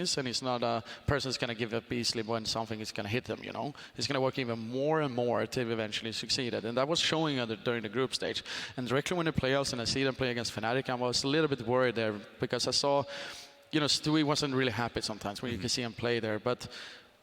is, and he's not a person who's going to give up easily when something is going to hit them, you know. He's going to work even more and more to eventually succeed. And that was showing during the group stage. And directly when the playoffs, and I see them play against Fnatic, I was a little bit worried there because I saw, you know, Stewie wasn't really happy sometimes when you can see him play there. But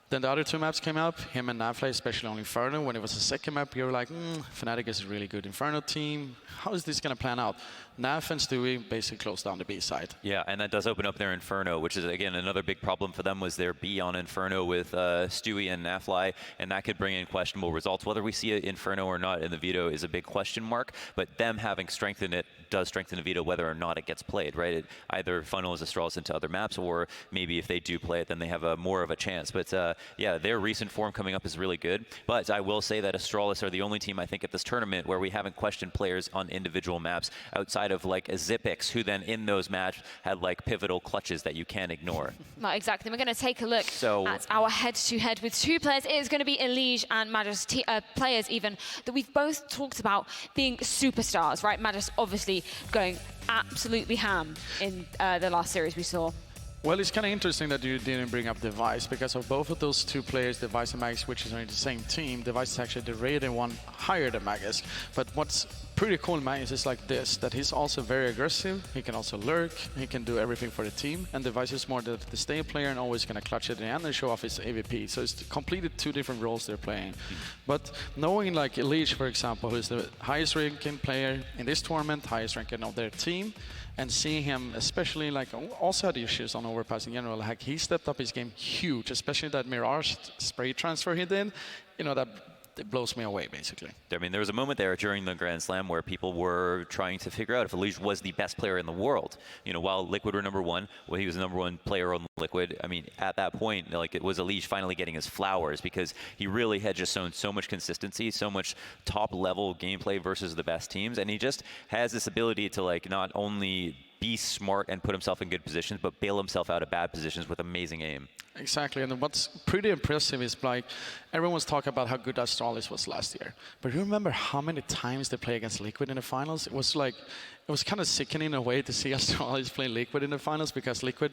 then the other two maps came up, him and Nafla, especially on Inferno. When it was the second map, you were like, Fnatic is a really good Inferno team. How is this going to plan out? Naf and Stewie basically closed down the B side. Yeah, and that does open up their Inferno, which is, again, another big problem for them was their B on Inferno with Stewie and Nafly, and that could bring in questionable results. Whether we see an Inferno or not in the veto is a big question mark, but them having strengthened it does strengthen the veto whether or not it gets played, right? It either funnels Astralis into other maps, or maybe if they do play it, then they have more of a chance. But yeah, their recent form coming up is really good. But I will say that Astralis are the only team, I think, at this tournament where we haven't questioned players on individual maps outside of like a Zipix, who then in those maps had like pivotal clutches that you can't ignore. Well, exactly. We're going to take a look at our head-to-head with two players. It is going to be Elige and Magus, players even that we've both talked about being superstars, right? Magus obviously going absolutely ham in the last series we saw. Well, it's kind of interesting that you didn't bring up Device, because of both of those two players, Device and Magus, which is on the same team. Device is actually the rated one higher than Magus. But what's pretty cool in Magus is like this, that he's also very aggressive, he can also lurk, he can do everything for the team, and Device is more the stay player and always going to clutch it in the end and show off his AVP. So it's completely two different roles they're playing. But knowing like Elige, for example, who is the highest ranking player in this tournament, highest ranking of their team, and seeing him, especially like also had issues on overpass in general, like he stepped up his game huge, especially that Mirage spray transfer he did, you know, that it blows me away, basically. I mean, there was a moment there during the Grand Slam where people were trying to figure out if Elige was the best player in the world. You know, while Liquid were #1, well, he was the #1 player on Liquid. I mean, at that point, like, it was Elige finally getting his flowers, because he really had just shown so much consistency, so much top-level gameplay versus the best teams, and he just has this ability to, like, not only be smart and put himself in good positions, but bail himself out of bad positions with amazing aim. Exactly, and what's pretty impressive is like everyone's talking about how good Astralis was last year, but you remember how many times they played against Liquid in the finals? It was like, it was kind of sickening in a way to see Astralis play Liquid in the finals, because Liquid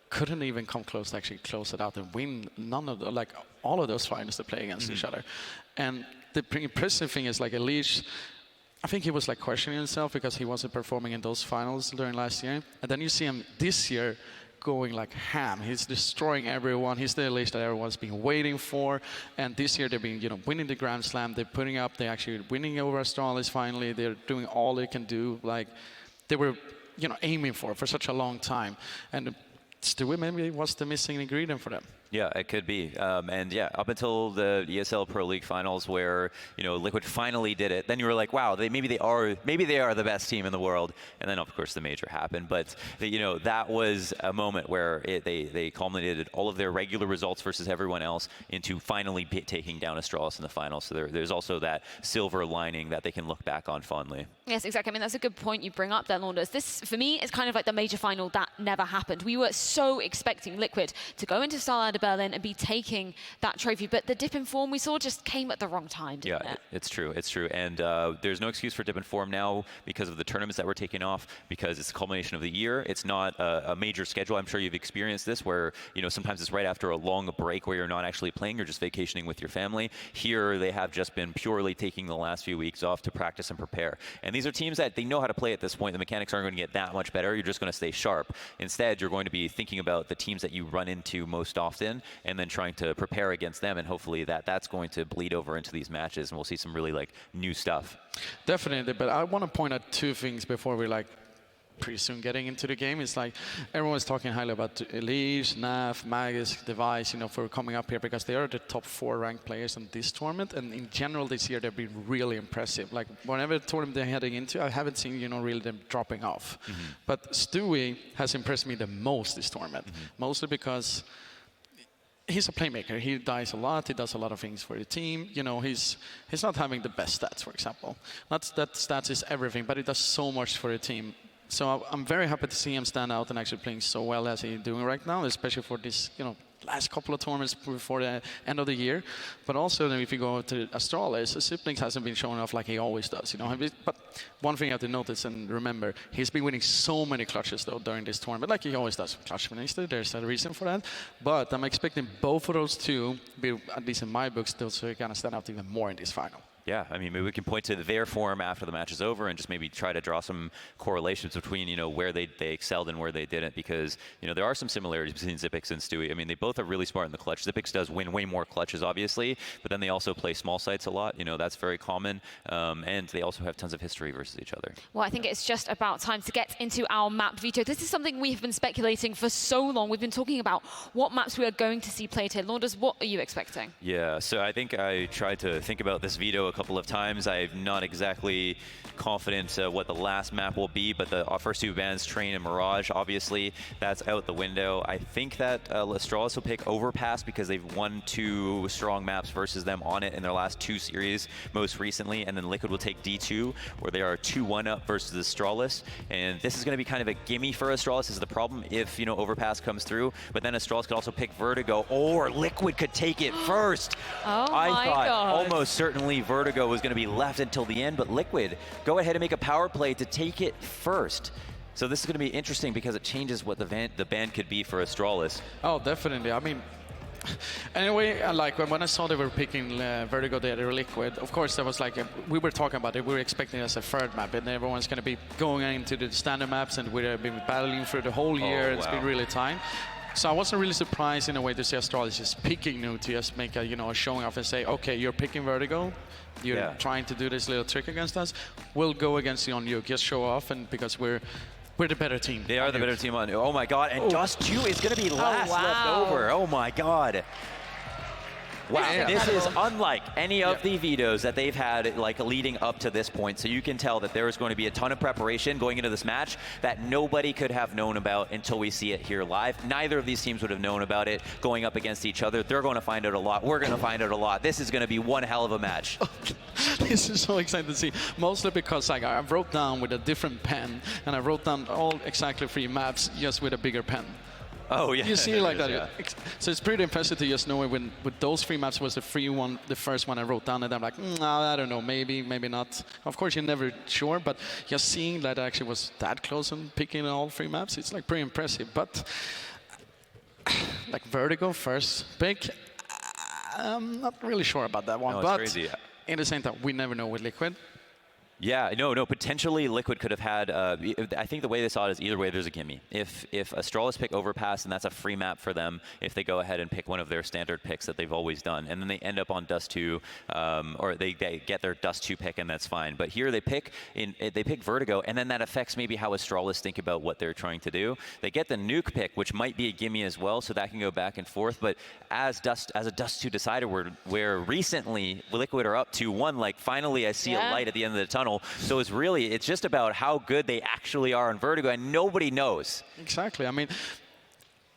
couldn't even come close to actually close it out and win none of the, like all of those finals they play against each other. And the impressive thing is like Elige, I think he was like questioning himself because he wasn't performing in those finals during last year. And then you see him this year going like ham. He's destroying everyone. He's the Elige that everyone's been waiting for. And this year they've been, you know, winning the Grand Slam. They're putting up, they're actually winning over Astralis finally. They're doing all they can do. Like they were, you know, aiming for such a long time. And Stewie maybe was the missing ingredient for them. Yeah, it could be. And yeah, up until the ESL Pro League finals where, you know, Liquid finally did it, then you were like, wow, maybe they are the best team in the world. And then, of course, the major happened. But, you know, that was a moment where they culminated all of their regular results versus everyone else into finally taking down Astralis in the finals. So there's also that silver lining that they can look back on fondly. Yes, exactly. I mean, that's a good point you bring up there, Launders. This, for me, is kind of like the major final that never happened. We were so expecting Liquid to go into Starlight Berlin and be taking that trophy, but the dip in form we saw just came at the wrong time, didn't it? It's true, it's true. And there's no excuse for dip in form now because of the tournaments that we're taking off, because it's the culmination of the year. It's not a major schedule. I'm sure you've experienced this where, you know, sometimes it's right after a long break where you're not actually playing, you're just vacationing with your family. Here, they have just been purely taking the last few weeks off to practice and prepare. And these are teams that they know how to play at this point. The mechanics aren't going to get that much better. You're just going to stay sharp. Instead, you're going to be thinking about the teams that you run into most often and then trying to prepare against them, and hopefully that's going to bleed over into these matches, and we'll see some really like new stuff. Definitely, but I want to point out two things before we like pretty soon getting into the game. It's like everyone's talking highly about Elige, Naf, Magus, Device, you know, for coming up here, because they are the top 4 ranked players in this tournament, and in general this year they've been really impressive. Like whenever tournament they're heading into, I haven't seen, you know, really them dropping off. But Stewie has impressed me the most this tournament, mostly because he's a playmaker. He dies a lot. He does a lot of things for the team. You know, he's not having the best stats, for example. Not that stats is everything, but he does so much for the team. So I'm very happy to see him stand out and actually playing so well as he's doing right now, especially for this, you know, last couple of tournaments before the end of the year. But also, then if you go to Astralis, Siblings hasn't been showing off like he always does, you know. But one thing you have to notice and remember, he's been winning so many clutches though during this tournament, like he always does. Clutch minister, there's a reason for that. But I'm expecting both of those two, be, at least in my books, they're going to stand out even more in this final. Yeah, I mean, maybe we can point to their form after the match is over and just maybe try to draw some correlations between, you know, where they excelled and where they didn't, because, you know, there are some similarities between Xyp9x and Stewie. I mean, they both are really smart in the clutch. Xyp9x does win way more clutches, obviously, but then they also play small sites a lot. You know, that's very common, and they also have tons of history versus each other. Well, I think it's just about time to get into our map veto. This is something we have been speculating for so long. We've been talking about what maps we are going to see played here. Launders, what are you expecting? Yeah, so I think I tried to think about this veto a couple of times. I'm not exactly confident what the last map will be, but the first two bans, Train and Mirage, obviously, that's out the window. I think that Astralis will pick Overpass because they've won 2 strong maps versus them on it in their last 2 series, most recently, and then Liquid will take D2, where they are 2-1 up versus Astralis, and this is going to be kind of a gimme for Astralis, is the problem if, you know, Overpass comes through, but then Astralis could also pick Vertigo, or Liquid could take it first. I thought almost certainly Vertigo was going to be left until the end, but Liquid go ahead and make a power play to take it first. So this is going to be interesting because it changes what the ban could be for Astralis. Oh, definitely. I mean, anyway, like when I saw they were picking Vertigo, they were Liquid. Of course, there was like we were talking about it. We were expecting it as a third map, and everyone's going to be going into the standard maps, and we've been battling through the whole year. It's been really time. So I wasn't really surprised in a way to see Astralis just picking New to just make a, you know, a showing off and say, okay, you're picking Vertigo. You're trying to do this little trick against us. We'll go against you on Nuke. Just show off, and because we're the better team. They are the better team on. Oh my God! And Dust 2 is going to be last left over. Oh my God! Wow, this is unlike any of the vetoes that they've had like leading up to this point. So you can tell that there is going to be a ton of preparation going into this match that nobody could have known about until we see it here live. Neither of these teams would have known about it going up against each other. They're going to find out a lot. We're going to find out a lot. This is going to be one hell of a match. This is so exciting to see. Mostly because like, I wrote down with a different pen, and I wrote down all exactly 3 maps just with a bigger pen. Oh yeah, you see like that. Yeah. So it's pretty impressive to just know it when with those 3 maps was the first one I wrote down, and I'm like, no, I don't know, maybe not. Of course, you're never sure, but just seeing that I actually was that close on picking all 3 maps, it's like pretty impressive. But like Vertigo first pick, I'm not really sure about that one. No, but crazy. In the same time, we never know with Liquid. Yeah, no, potentially Liquid could have had, I think the way they saw it is either way there's a gimme. If Astralis pick Overpass, and that's a free map for them if they go ahead and pick one of their standard picks that they've always done, and then they end up on Dust 2, or they get their Dust 2 pick, and that's fine. But here they pick Vertigo, and then that affects maybe how Astralis think about what they're trying to do. They get the Nuke pick, which might be a gimme as well, so that can go back and forth. But as a Dust 2 decider, where recently Liquid are up 2-1, like finally I see a light at the end of the tunnel. So it's just about how good they actually are on Vertigo, and nobody knows. Exactly. I mean,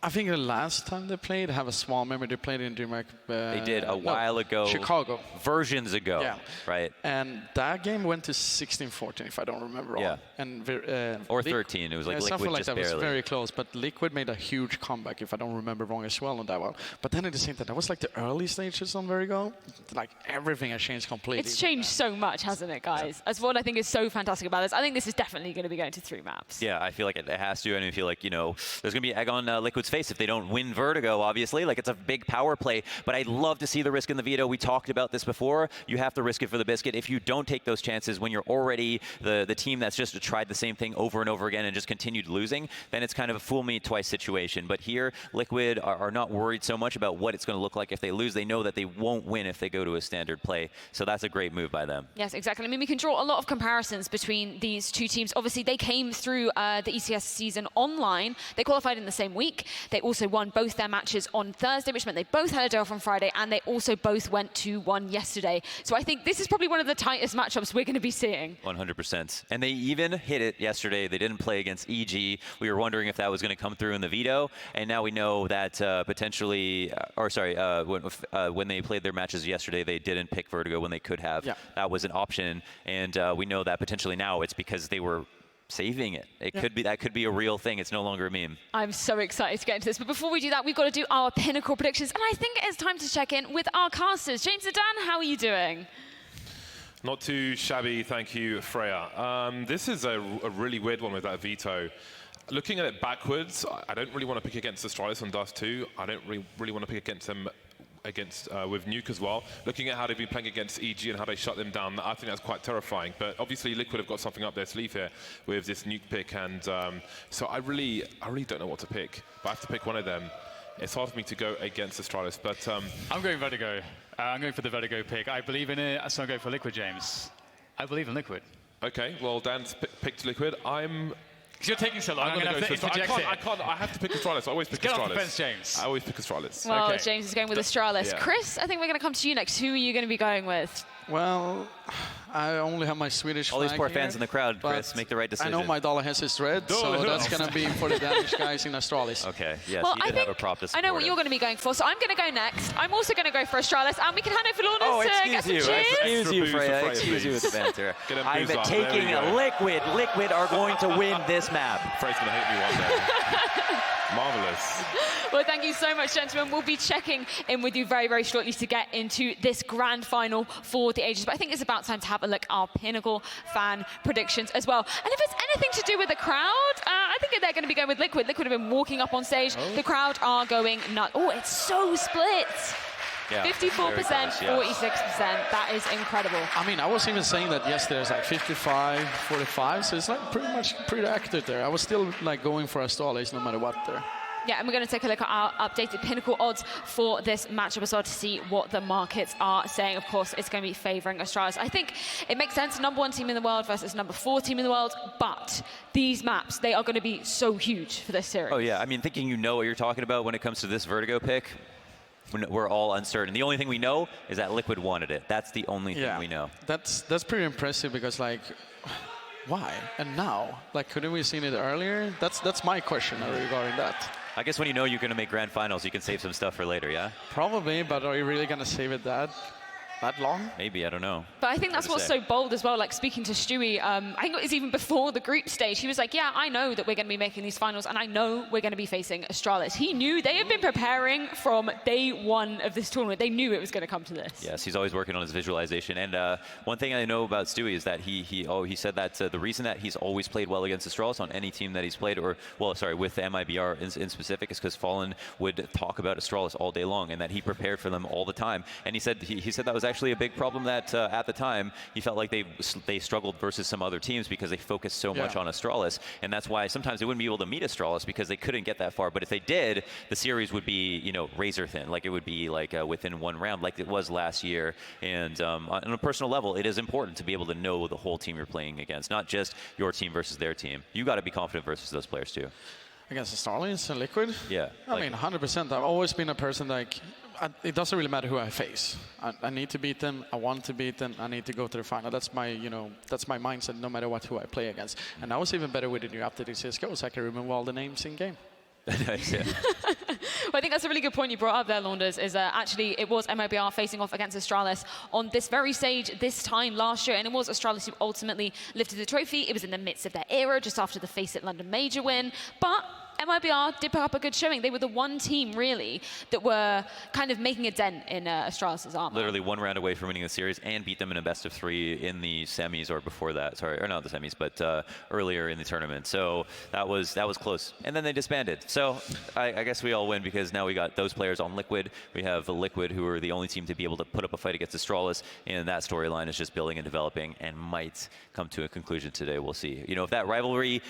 I think the last time they played, I have a small memory, they played in DreamHack. They did a while ago. Chicago. Versions ago. Yeah. Right. And that game went to 16-14, if I don't remember wrong. Yeah. And, or 13. It was like Liquid something like just that. barely. It was very close, but Liquid made a huge comeback, if I don't remember wrong as well on that one. But then at the same time, that was like the early stages on Vertigo. Like everything has changed completely. It's changed so much, hasn't it, guys? Yeah. That's what I think is so fantastic about this. I think this is definitely going to be going to 3 maps. Yeah, I feel like it has to, and I feel like, you know, there's going to be egg on Liquid's face if they don't win Vertigo, obviously. Like, it's a big power play, but I'd love to see the risk in the veto. We talked about this before. You have to risk it for the biscuit. If you don't take those chances when you're already the team that's just tried the same thing over and over again and just continued losing, then it's kind of a fool me twice situation. But here, Liquid are not worried so much about what it's going to look like if they lose. They know that they won't win if they go to a standard play. So that's a great move by them. Yes, exactly. I mean, we can draw a lot of comparisons between these 2 teams. Obviously, they came through the ECS season online. They qualified in the same week. They also won both their matches on Thursday, which meant they both had a day off on Friday, and they also both went 2-1 yesterday. So I think this is probably one of the tightest matchups we're going to be seeing. 100%. And they even hit it yesterday. They didn't play against EG. We were wondering if that was going to come through in the veto, and now we know that potentially, when they played their matches yesterday, they didn't pick Vertigo when they could have. Yeah. That was an option, and we know that potentially now it's because they were saving it. That could be a real thing. It's no longer a meme. I'm so excited to get into this. But before we do that, we've got to do our pinnacle predictions. And I think it's time to check in with our casters. James and Dan, how are you doing? Not too shabby, thank you, Freya. This is a really weird one with that veto. Looking at it backwards, I don't really want to pick against Astralis on Dust 2. I don't really want to pick against them with Nuke as well. Looking at how they've been playing against EG and how they shut them down, I think that's quite terrifying. But obviously Liquid have got something up their sleeve here with this Nuke pick, and so I really don't know what to pick. But I have to pick one of them. It's hard for me to go against Astralis, but I'm going Vertigo. I'm going for the Vertigo pick. I believe in it, so I'm going for Liquid, James. I believe in Liquid. Okay, well, Dan's picked Liquid. Because you're taking so long, I'm going to have to interject I have to pick Astralis. I always pick Astralis. Get off the fence, James. I always pick Astralis. Well, okay. James is going with Astralis. Yeah. Chris, I think we're going to come to you next. Who are you going to be going with? Well, I only have my Swedish All these flag poor here, fans in the crowd, Chris, make the right decision. I know my dollar has his red, so that's going to be for the Danish guys in Astralis. Okay, yes, Well, you did have a prop to support I know what you're going to be going for, so I'm going to go next. I'm also going to go for Astralis, and we can hand over Lorna to get some cheers. Excuse you, Freya. Freya, Excuse you with the banter. I'm booze off. taking Liquid. Liquid are going to win this map. Freya's going to hate me one day. Marvelous. Well, thank you so much, gentlemen. We'll be checking in with you very, very shortly to get into this grand final for the ages. But I think it's about time to have a look at our pinnacle fan predictions as well. And if it's anything to do with the crowd, I think they're going to be going with Liquid. Liquid have been walking up on stage. The crowd are going nuts. Oh, it's so split. Yeah, 54%, 46%. That is incredible. I mean, I was even saying that yesterday. It's like 55, 45, so it's like pretty accurate there. I was still like going for Astralis no matter what there. Yeah, and we're going to take a look at our updated pinnacle odds for this matchup as well to see what the markets are saying. Of course, it's going to be favouring Astralis. I think it makes sense, #1 team in the world versus #4 team in the world, but these maps, they are going to be so huge for this series. Oh, yeah. I mean, thinking you know what you're talking about when it comes to this Vertigo pick, we're all uncertain. The only thing we know is that Liquid wanted it. That's the only thing we know. That's pretty impressive because, like, why? And now? Like, couldn't we seen it earlier? That's my question regarding that. I guess when you know you're going to make grand finals, you can save some stuff for later, yeah? Probably, but are you really going to save it that long? Maybe, I don't know. But I think that's what's so bold as well. Like, speaking to Stewie, I think it was even before the group stage, he was like, yeah, I know that we're going to be making these finals, and I know we're going to be facing Astralis. He knew they had been preparing from day one of this tournament. They knew it was going to come to this. Yes, he's always working on his visualization. And one thing I know about Stewie is that he said that the reason that he's always played well against Astralis on any team that he's played, with the MIBR in specific, is because Fallen would talk about Astralis all day long, and that he prepared for them all the time. And he said that was actually a big problem, that at the time he felt like they struggled versus some other teams because they focused so much on Astralis, and that's why sometimes they wouldn't be able to meet Astralis because they couldn't get that far. But if they did, the series would be razor thin, like it would be like within one round, like it was last year. And on a personal level, it is important to be able to know the whole team you're playing against, not just your team versus their team. You got to be confident versus those players too. Against Astralis and Liquid? Yeah. I mean, 100%. I've always been a person like, it doesn't really matter who I face. I need to beat them. I want to beat them. I need to go to the final. That's my, that's my mindset, no matter who I play against. And I was even better with the new update in CSGO, so I can remember all the names in game. Nice, yeah. Well, I think that's a really good point you brought up there, Launders, is actually it was MIBR facing off against Astralis on this very stage this time last year, and it was Astralis who ultimately lifted the trophy. It was in the midst of their era, just after the Face It London Major win, but MIBR did pick up a good showing. They were the one team, really, that were kind of making a dent in Astralis' armor. Literally one round away from winning the series and beat them in a best-of-3 in the semis, or before that. Sorry, or not the semis, but earlier in the tournament. So that was close. And then they disbanded. So I guess we all win because now we got those players on Liquid. We have the Liquid, who are the only team to be able to put up a fight against Astralis, and that storyline is just building and developing and might come to a conclusion today. We'll see. If that rivalry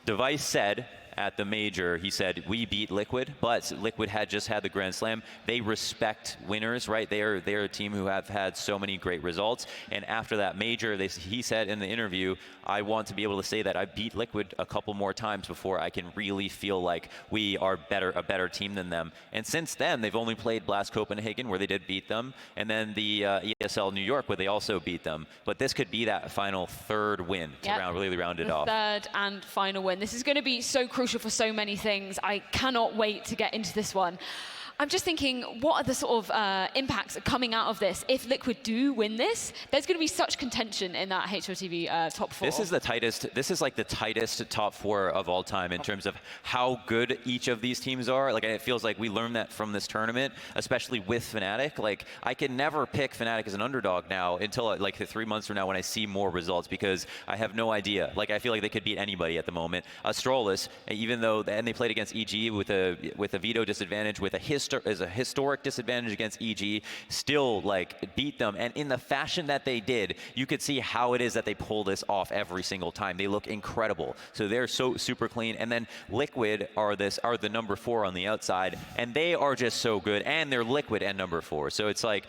device said at the major, he said, we beat Liquid, but Liquid had just had the Grand Slam. They respect winners, right? They're a team who have had so many great results. And after that major, he said in the interview, I want to be able to say that I beat Liquid a couple more times before I can really feel like we are a better team than them. And since then, they've only played Blast Copenhagen, where they did beat them, and then the ESL New York, where they also beat them. But this could be that final third win to really round it off. Third and final win. This is going to be so crucial for so many things. I cannot wait to get into this one. I'm just thinking, what are the sort of impacts coming out of this? If Liquid do win this, there's going to be such contention in that HLTV top 4. This is the tightest. This is like the tightest top 4 of all time in terms of how good each of these teams are. Like, it feels like we learned that from this tournament, especially with Fnatic. Like, I can never pick Fnatic as an underdog now until like 3 months from now when I see more results, because I have no idea. Like, I feel like they could beat anybody at the moment. Astralis, even though and they played against EG with a veto disadvantage, with a historic disadvantage against EG, still like beat them. And in the fashion that they did, you could see how it is that they pull this off every single time. They look incredible. So they're so super clean. And then Liquid are the number 4 on the outside, and they are just so good. And they're Liquid and number 4. So it's like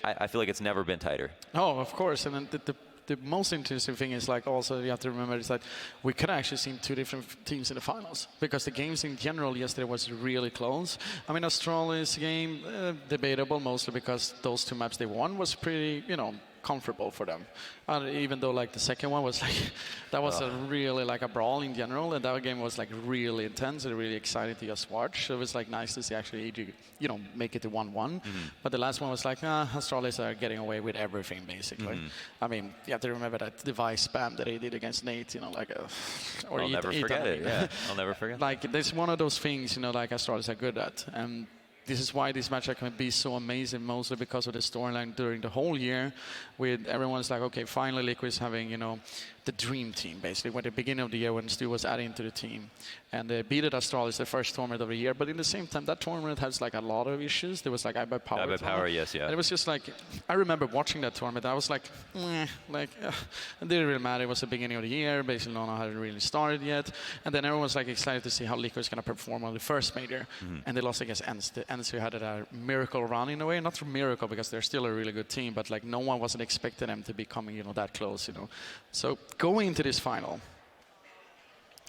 I feel like it's never been tighter. Oh, of course. And then the most interesting thing is, like, also you have to remember is that we could actually seen 2 different teams in the finals, because the games in general yesterday was really close. I mean, Astralis game, debatable, mostly because those 2 maps they won was pretty, comfortable for them. Even though, like, the second one was like, that was a really like a brawl in general, and that game was like really intense and really exciting to just watch. So it was like nice to see actually EG, make it to 1-1. But the last one was like, Astralis are getting away with everything basically. I mean, you have to remember that device spam that they did against Nate, or I'll never forget it. Yeah, I'll never forget. Like, there's one of those things, like Astralis are good at. And this is why this matchup can be so amazing, mostly because of the storyline during the whole year, with everyone's like, okay, finally Liquid is having, the dream team, basically, when the beginning of the year when Stu was adding to the team. And they beat Astralis the first tournament of the year, but in the same time, that tournament has like a lot of issues. There was like iBuy Power. iBuy Power, yes, yeah. And it was just like, I remember watching that tournament, I was like, it didn't really matter. It was the beginning of the year, basically Lona hadn't really started yet. And then everyone was like excited to see how Liquid was going to perform on the first major. And they lost against Ensu, had a miracle run in a way. Not a miracle, because they're still a really good team, but like no one wasn't expecting them to be coming, that close, So going into this final,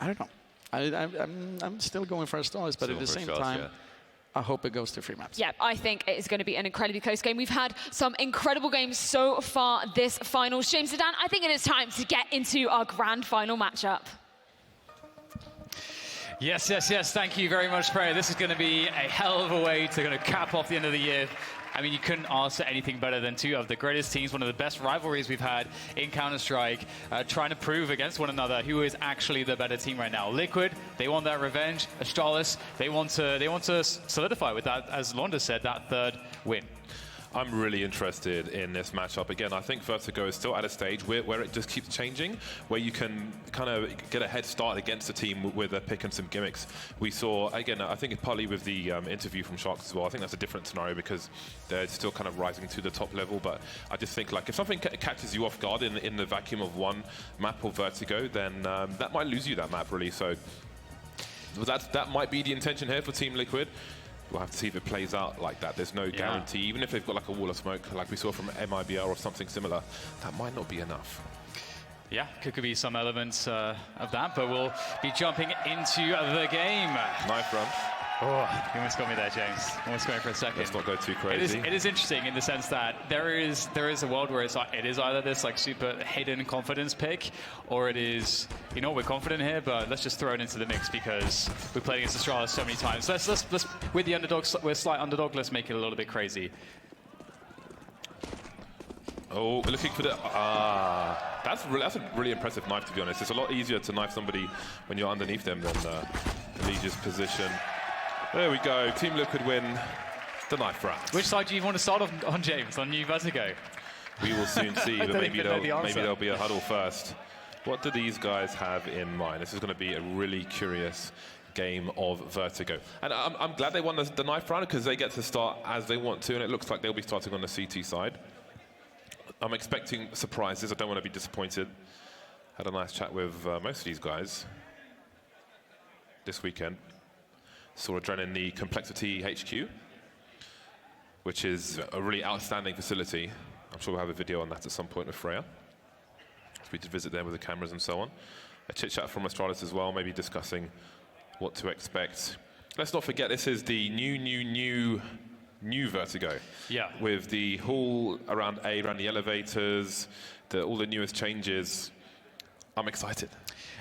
I don't know. I'm still going for Astralis, but at the same time, I hope it goes to 3 maps. Yeah, I think it is going to be an incredibly close game. We've had some incredible games so far this finals. James Zidane, I think it is time to get into our grand final matchup. Yes. Thank you very much, Freya. This is going to be a hell of a way to cap off the end of the year. I mean, you couldn't ask for anything better than 2 of the greatest teams, one of the best rivalries we've had in Counter-Strike, trying to prove against one another who is actually the better team right now. Liquid, they want that revenge. Astralis, they want to solidify with that, as Londa said, that 3rd win. I'm really interested in this matchup. Again, I think Vertigo is still at a stage where it just keeps changing, where you can kind of get a head start against a team with a pick and some gimmicks. We saw, again, I think partly with the interview from Sharks as well, I think that's a different scenario because they're still kind of rising to the top level. But I just think, like, if something catches you off guard in the vacuum of one map or Vertigo, then that might lose you that map, really. So that might be the intention here for Team Liquid. We'll have to see if it plays out like that. There's no guarantee. Even if they've got like a wall of smoke, like we saw from MIBR or something similar, that might not be enough. Yeah, could be some elements of that, but we'll be jumping into the game. Knife run. Oh, you almost got me there, James. Almost going for a second. Let's not go too crazy. It is interesting in the sense that there is a world where it is either this like super hidden confidence pick, or it is, we're confident here, but let's just throw it into the mix because we played against Astralis so many times. Let's with the underdogs, we're slight underdog. Let's make it a little bit crazy. Oh, we're looking for the... that's a really impressive knife, to be honest. It's a lot easier to knife somebody when you're underneath them than Liege's position. There we go. Team Liquid win the knife round. Which side do you want to start on, James? On New Vertigo? We will soon see, but maybe there'll be a huddle first. What do these guys have in mind? This is going to be a really curious game of Vertigo. And I'm glad they won the knife round because they get to start as they want to, and it looks like they'll be starting on the CT side. I'm expecting surprises. I don't want to be disappointed. Had a nice chat with most of these guys this weekend. Saw Adren in the Complexity HQ, which is a really outstanding facility. I'm sure we'll have a video on that at some point with Freya. So we did visit there with the cameras and so on. A chit-chat from Astralis as well, maybe discussing what to expect. Let's not forget, this is the new Vertigo. Yeah. With the hall around A, around the elevators, all the newest changes. I'm excited.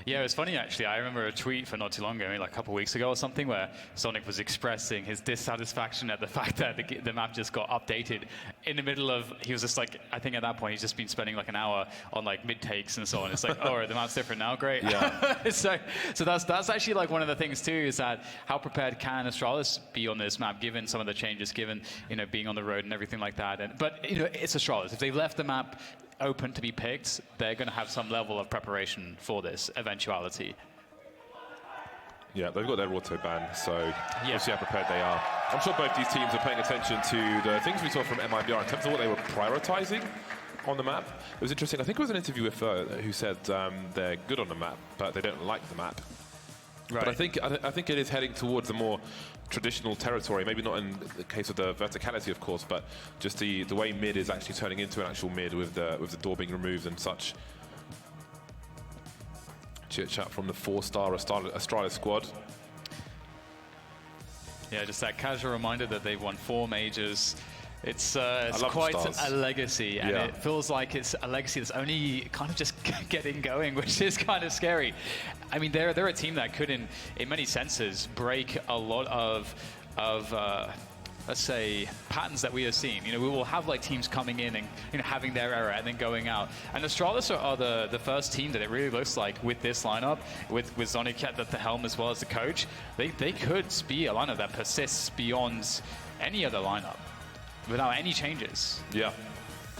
Yeah, it was funny actually. I remember a tweet for not too long ago, maybe like a couple of weeks ago or something, where Sonic was expressing his dissatisfaction at the fact that the map just got updated in the middle of. He was just like, I think at that point he's just been spending like an hour on like mid takes and so on. It's like, oh, right, the map's different now, great. Yeah. so that's actually like one of the things too, is that how prepared can Astralis be on this map, given some of the changes, given being on the road and everything like that. But it's Astralis. If they've left the map open to be picked, they're going to have some level of preparation for this eventuality. Yeah, they've got their auto ban, so we'll see how prepared they are. I'm sure both these teams are paying attention to the things we saw from MIBR in terms of what they were prioritizing on the map. It was interesting. I think it was an interview with who said they're good on the map, but they don't like the map. Right. But I think it is heading towards a more traditional territory. Maybe not in the case of the verticality, of course, but just the way mid is actually turning into an actual mid with the door being removed and such. Chit chat from the 4-star Astralis squad. Yeah, just that casual reminder that they've won 4 majors. It's quite a legacy, and it feels like it's a legacy that's only kind of just getting going, which is kind of scary. I mean, they're a team that could, in many senses, break a lot of let's say, patterns that we have seen. We will have like teams coming in and having their era and then going out. And Astralis are the first team that it really looks like with this lineup, with Sonic at the helm as well as the coach. They could be a lineup that persists beyond any other lineup without any changes. Yeah.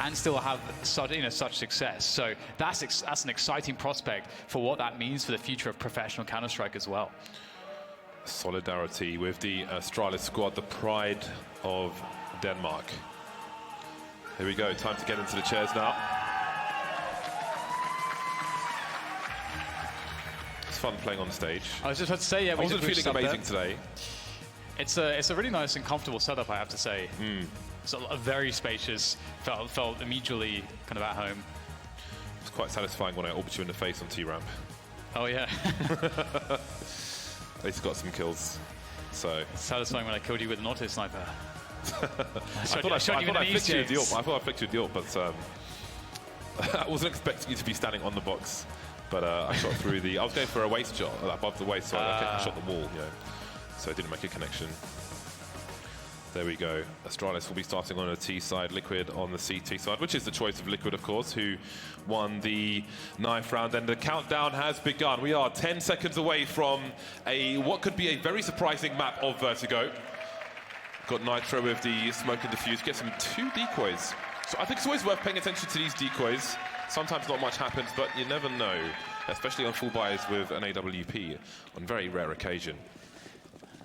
And still have such success. So that's an exciting prospect for what that means for the future of professional Counter-Strike as well. Solidarity with the Astralis squad, the pride of Denmark. Here we go, time to get into the chairs now. It's fun playing on stage. I was just about to say, yeah, I wasn't feeling amazing today. It's a really nice and comfortable setup, I have to say. It's a very spacious, felt immediately kind of at home. It's quite satisfying when I orbit you in the face on T-Ramp. Oh yeah. At least got some kills. So it's satisfying when I killed you with an auto sniper. I thought I flicked you a deal. I thought I flicked you a deal, but I wasn't expecting you to be standing on the box. But I shot through the. I was going for a waist shot above the waist, so I shot the wall. So I didn't make a connection. There we go. Astralis will be starting on the T side, Liquid on the CT side, which is the choice of Liquid, of course, who won the knife round. And the countdown has begun. We are 10 seconds away from what could be a very surprising map of Vertigo. Got Nitro with the smoke and diffuse, gets him 2 decoys. So I think it's always worth paying attention to these decoys. Sometimes not much happens, but you never know, especially on full buys with an AWP on very rare occasion.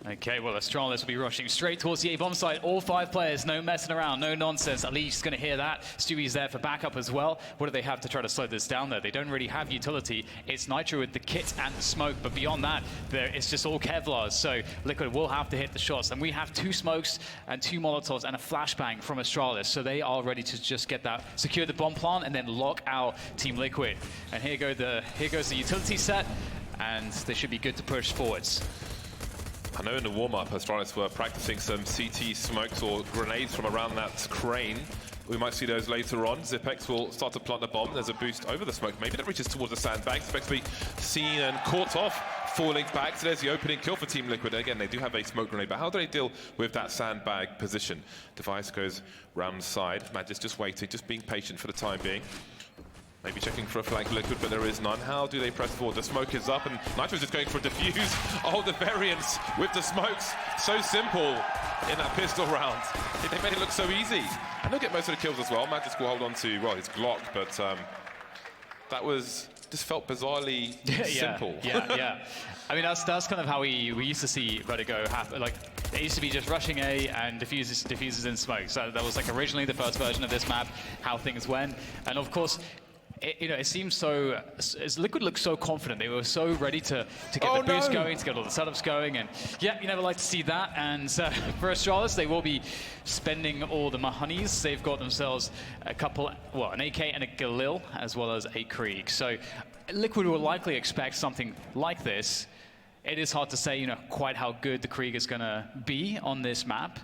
Okay, well, Astralis will be rushing straight towards the A-bomb site. All 5 players, no messing around, no nonsense. Ali's going to hear that. Stewie's there for backup as well. What do they have to try to slow this down, though? They don't really have utility. It's Nitro with the kit and the smoke, but beyond that, it's just all Kevlars. So Liquid will have to hit the shots. And we have 2 smokes and 2 Molotovs and a flashbang from Astralis. So they are ready to just get that, secure the bomb plant, and then lock out Team Liquid. And here goes the utility set, and they should be good to push forwards. I know in the warm-up, Astralis were practicing some CT smokes or grenades from around that crane. We might see those later on. Zipex will start to plant the bomb. There's a boost over the smoke. Maybe that reaches towards the sandbag. Zipex will be seen and caught off, falling back. So there's the opening kill for Team Liquid. Again, they do have a smoke grenade, but how do they deal with that sandbag position? Device goes round side. Magis just waiting, just being patient for the time being. Maybe checking for a flank Liquid, but there is none. How do they press forward? The smoke is up, and Nitro's just going for a diffuse. Oh, the variance with the smokes. So simple in that pistol round. They made it look so easy. And they'll get most of the kills as well. Magis will hold on to, well, his Glock, but that just felt bizarrely simple. Yeah. I mean, that's kind of how we used to see Vertigo happen. Like, it used to be just rushing A and diffuses in smoke. So that was like originally the first version of this map, how things went. And of course, it seems so. As Liquid looked so confident, they were so ready to get the boost going, to get all the setups going, and yeah, you never like to see that. And for Astralis, they will be spending all the Mahoneys. They've got themselves an AK and a Galil, as well as a Krieg. So Liquid will likely expect something like this. It is hard to say, quite how good the Krieg is going to be on this map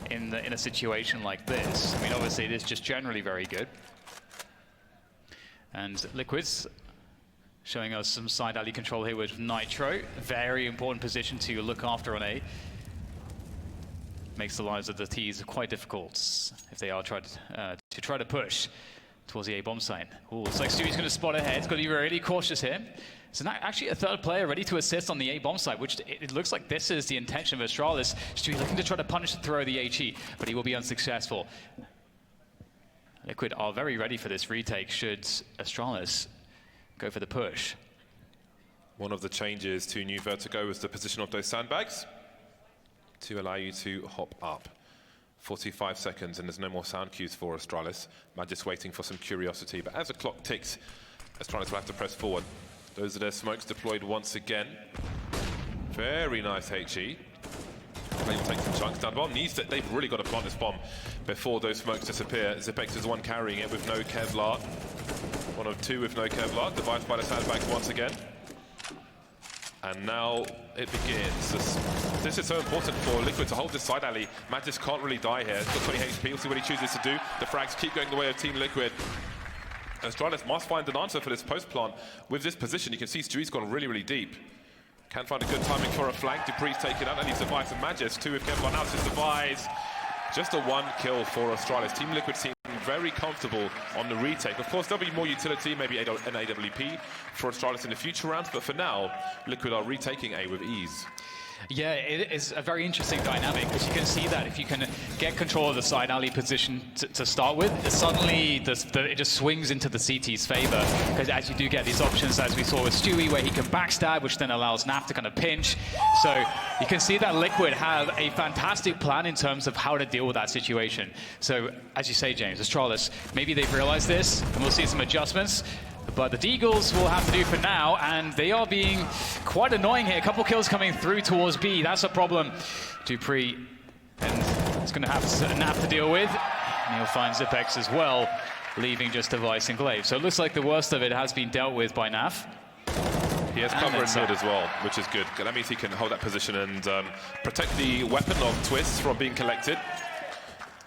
in a situation like this. I mean, obviously, it is just generally very good. And Liquid's showing us some side alley control here with Nitro. Very important position to look after on A. Makes the lives of the T's quite difficult if they are try to push towards the A bomb site. Ooh, looks like Stewie's going to spot ahead. He's got to be really cautious here. So now actually a third player ready to assist on the A bomb site, which it looks like this is the intention of Astralis. Stewie looking to try to punish and throw the HE, but he will be unsuccessful. Liquid are very ready for this retake should Astralis go for the push. One of the changes to New Vertigo is the position of those sandbags to allow you to hop up. 45 seconds and there's no more sound cues for Astralis. Man just waiting for some curiosity, but as the clock ticks, Astralis will have to press forward. Those are their smokes deployed once again. Very nice HE. They will take some chunks down. Bomb needs to, they've really got to plant this bomb before those smokes disappear. Zipex is the one carrying it with no Kevlar. One of two with no Kevlar. Device by the sandbags once again. And now it begins. This is so important for Liquid to hold this side alley. Magis can't really die here. He's got 20 HP. We'll see what he chooses to do. The frags keep going the way of Team Liquid. Astralis must find an answer for this post plant. With this position, you can see Stewie's gone really, really deep. Can't find a good timing for a flank. Dupree's taken out, and he survives and Magis. Two with Kevlar now to survive. Just a one kill for Astralis. Team Liquid seem very comfortable on the retake. Of course, there'll be more utility, maybe an AWP for Astralis in the future rounds, but for now, Liquid are retaking A with ease. Yeah, it is a very interesting dynamic because you can see that if you can get control of the side alley position to start with, suddenly it just swings into the CT's favor because as you do get these options, as we saw with Stewie, where he can backstab, which then allows Naf to kind of pinch. So you can see that Liquid have a fantastic plan in terms of how to deal with that situation. So as you say, James, Astralis, maybe they've realized this and we'll see some adjustments. But the Deagles will have to do for now, and they are being quite annoying here. A couple kills coming through towards B. That's a problem. Dupree, and it's going to have Naf to deal with. And he'll find Zipex as well, leaving just Device and Glaive. So it looks like the worst of it has been dealt with by Naf. He has cover in mid as well, which is good. That means he can hold that position and protect the weapon of Twist from being collected.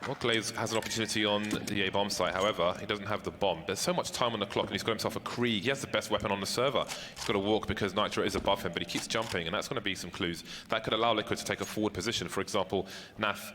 Well, Glaives has an opportunity on the A-bomb site, however, he doesn't have the bomb. There's so much time on the clock and he's got himself a Krieg. He has the best weapon on the server. He's got to walk because Nitro is above him, but he keeps jumping, and that's going to be some clues. That could allow Liquid to take a forward position. For example, Naf